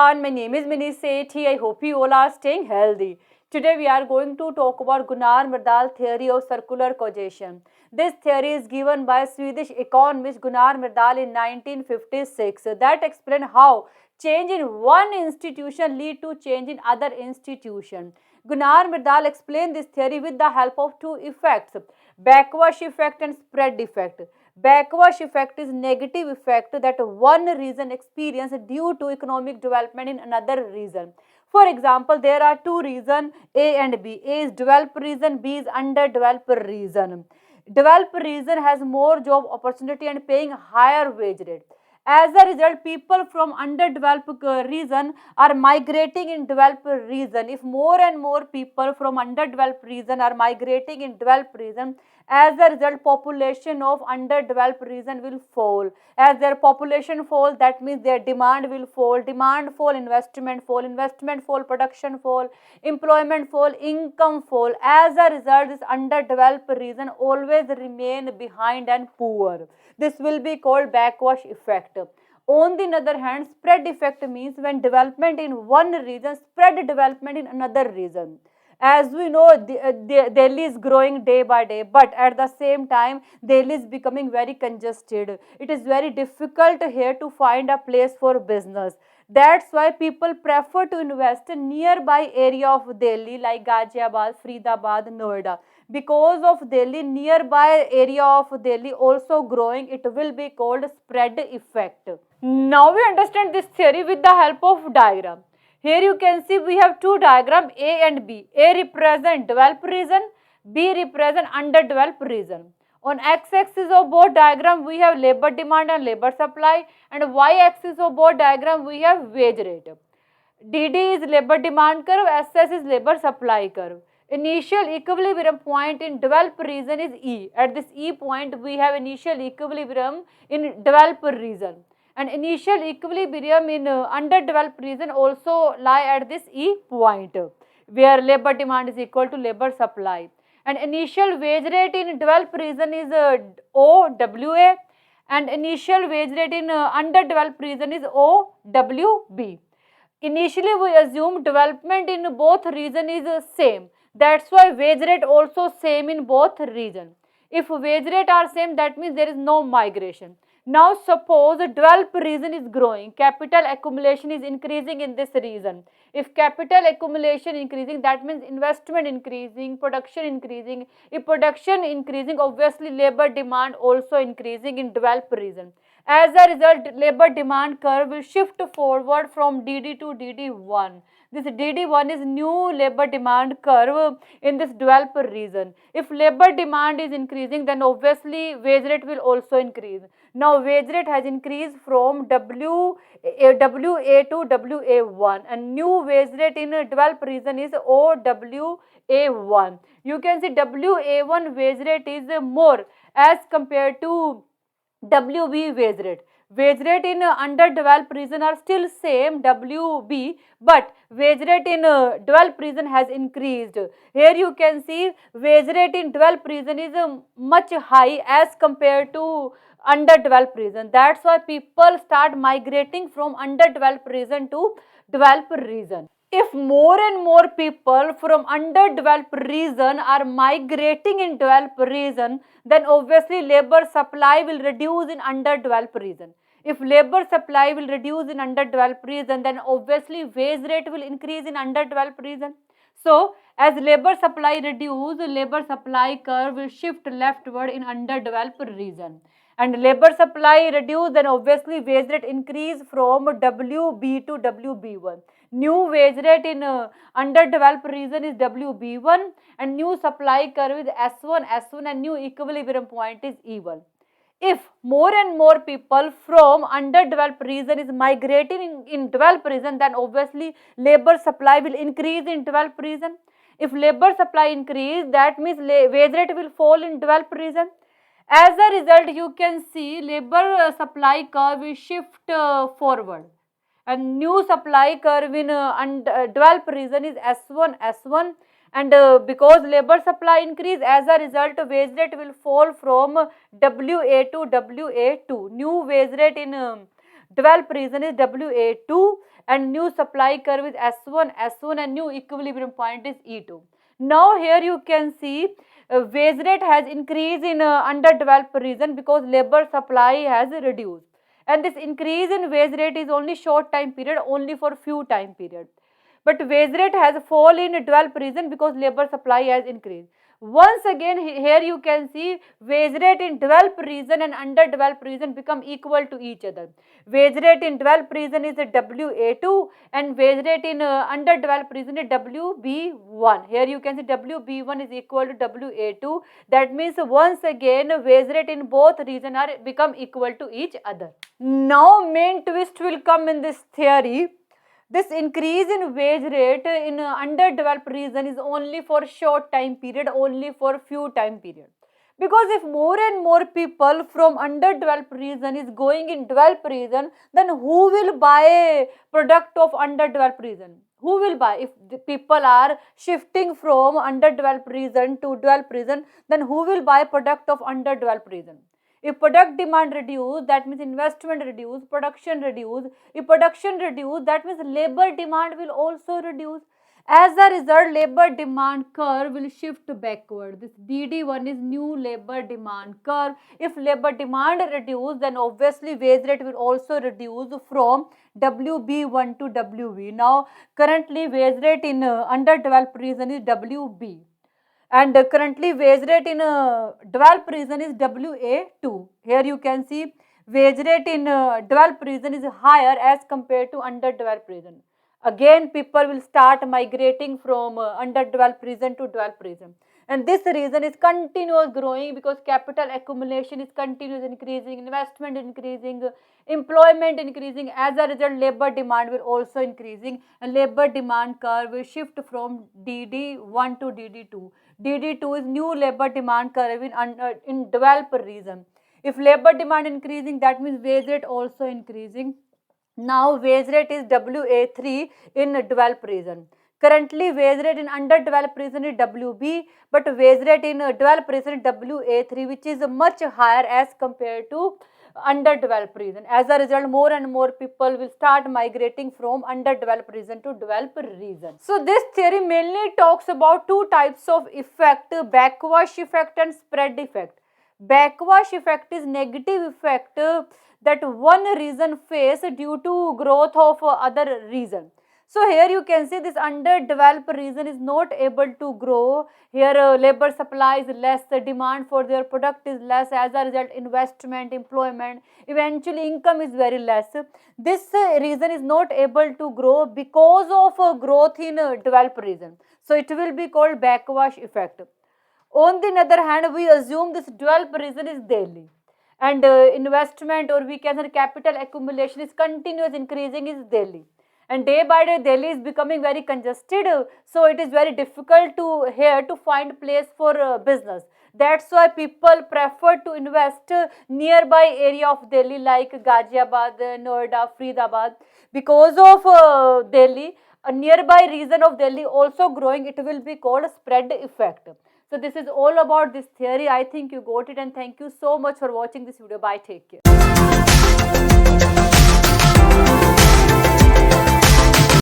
everyone, my name is Mini Sethi. I hope you all are staying healthy. Today we are going to talk about Gunnar Myrdal theory of circular causation. This theory is given by Swedish economist Gunnar Myrdal in 1956 that explain how change in one institution lead to change in other institution. Gunnar Myrdal explained this theory with the help of two effects, backwash effect and spread effect. Backwash effect is negative effect that one region experiences due to economic development in another region. For example, there are two regions A and B. A is developed region, B is underdeveloped region. Developed region has more job opportunity and paying higher wage rate. As a result, people from underdeveloped region are migrating in developed region. If more and more people from underdeveloped region are migrating in developed region, as a result, population of underdeveloped region will fall. As their population falls, that means their demand will fall. Demand fall, investment fall, production fall, employment fall, income fall. As a result, this underdeveloped region always remain behind and poor. This will be called backwash effect. On the other hand, spread effect means when development in one region spread development in another region. As we know, Delhi is growing day by day, but at the same time, Delhi is becoming very congested. It is very difficult here to find a place for business. That's why people prefer to invest in nearby area of Delhi like Ghaziabad, Faridabad, Noida. Because of Delhi, nearby area of Delhi also growing, it will be called spread effect. Now we understand this theory with the help of diagram. Here you can see we have two diagrams A and B. A represent developed region, B represent underdeveloped region. On x-axis of both diagram we have labor demand and labor supply, and y-axis of both diagram we have wage rate. DD is labor demand curve, SS is labor supply curve. Initial equilibrium point in developed region is E. At this E point we have initial equilibrium in developed region. And initial equilibrium in underdeveloped region also lie at this E point, where labor demand is equal to labor supply. And initial wage rate in developed region is OWA, and initial wage rate in underdeveloped region is OWB. Initially we assume development in both region is same. That's why wage rate also same in both region. If wage rate are same, that means there is no migration. Now suppose a developed region is growing, capital accumulation is increasing in this region. If capital accumulation increasing, that means investment increasing, production increasing. If production increasing, obviously labor demand also increasing in developed region. As a result, labor demand curve will shift forward from DD to DD1. This DD1 is new labor demand curve in this developed region. If labor demand is increasing, then obviously wage rate will also increase. Now wage rate has increased from WA to WA1, and new wage rate in a developed region is OWA1. You can see WA1 wage rate is more as compared to WB wage rate. Wage rate in underdeveloped region are still same WB, but wage rate in developed region has increased. Here you can see wage rate in developed region is much high as compared to underdeveloped region. That's why people start migrating from underdeveloped region to developed region. If more and more people from underdeveloped region are migrating in developed region, then obviously labor supply will reduce in underdeveloped region. If labor supply will reduce in underdeveloped region, then obviously wage rate will increase in underdeveloped region. So, as labor supply reduce, labor supply curve will shift leftward in underdeveloped region. And labor supply reduce, then obviously wage rate increase from WB to WB1. New wage rate in underdeveloped region is WB1, and new supply curve is S1, and new equilibrium point is E1. If more and more people from underdeveloped region is migrating in developed region, then obviously labor supply will increase in developed region. If labor supply increase, that means wage rate will fall in developed region. As a result, you can see labor supply curve will shift forward, and new supply curve in developed region is S1, and because labor supply increase, as a result wage rate will fall from WA to WA2. New wage rate in developed region is WA2, and new supply curve is S1 and new equilibrium point is E2. Now here you can see wage rate has increased in underdeveloped region because labor supply has reduced, and this increase in wage rate is only short time period, only for few time period. But wage rate has fall in developed region because labor supply has increased. Once again here you can see wage rate in developed region and underdeveloped region become equal to each other. Wage rate in developed region is WA2 and wage rate in underdeveloped region is WB1. Here you can see WB1 is equal to WA2. That means once again wage rate in both region are become equal to each other. Now main twist will come in this theory. This increase in wage rate in underdeveloped region is only for short time period, only for few time period. Because if more and more people from underdeveloped region is going in developed region, then who will buy product of underdeveloped region? Who will buy? If the people are shifting from underdeveloped region to developed region, then who will buy product of underdeveloped region? If product demand reduce, that means investment reduce, production reduce. If production reduce, that means labor demand will also reduce. As a result, labor demand curve will shift backward. This DD1 is new labor demand curve. If labor demand reduce, then obviously wage rate will also reduce from WB1 to WB. Now, currently wage rate in underdeveloped region is WB. And currently wage rate in developed region is WA2. Here you can see wage rate in developed region is higher as compared to underdeveloped region. Again people will start migrating from underdeveloped region to developed region, and this region is continuous growing because capital accumulation is continuous increasing, investment increasing, employment increasing. As a result labor demand will also increasing, and labor demand curve will shift from DD1 to DD2. DD2 is new labor demand curve in developed region. If labor demand increasing, that means wage rate also increasing. Now wage rate is WA3 in developed region. Currently wage rate in underdeveloped region is WB, but wage rate in developed region is WA3, which is much higher as compared to underdeveloped region. As a result, more and more people will start migrating from underdeveloped region to developed region. So this theory mainly talks about two types of effect, backwash effect and spread effect. Backwash effect is negative effect that one region face due to growth of other region. So here you can see this underdeveloped region is not able to grow. Here labor supply is less, the demand for their product is less. As a result, investment, employment, eventually income is very less. This region is not able to grow because of growth in developed region. So it will be called backwash effect. On the other hand, we assume this developed region is Delhi, and investment, or we can say capital accumulation, is continuous increasing is Delhi, and day by day Delhi is becoming very congested, so it is very difficult to here to find place for business. That's why people prefer to invest nearby area of Delhi like Ghaziabad, Noida, Faridabad. Because of Delhi, a nearby region of Delhi also growing, it will be called spread effect. So this is all about this theory. I think you got it, and thank you so much for watching this video. Bye, take care.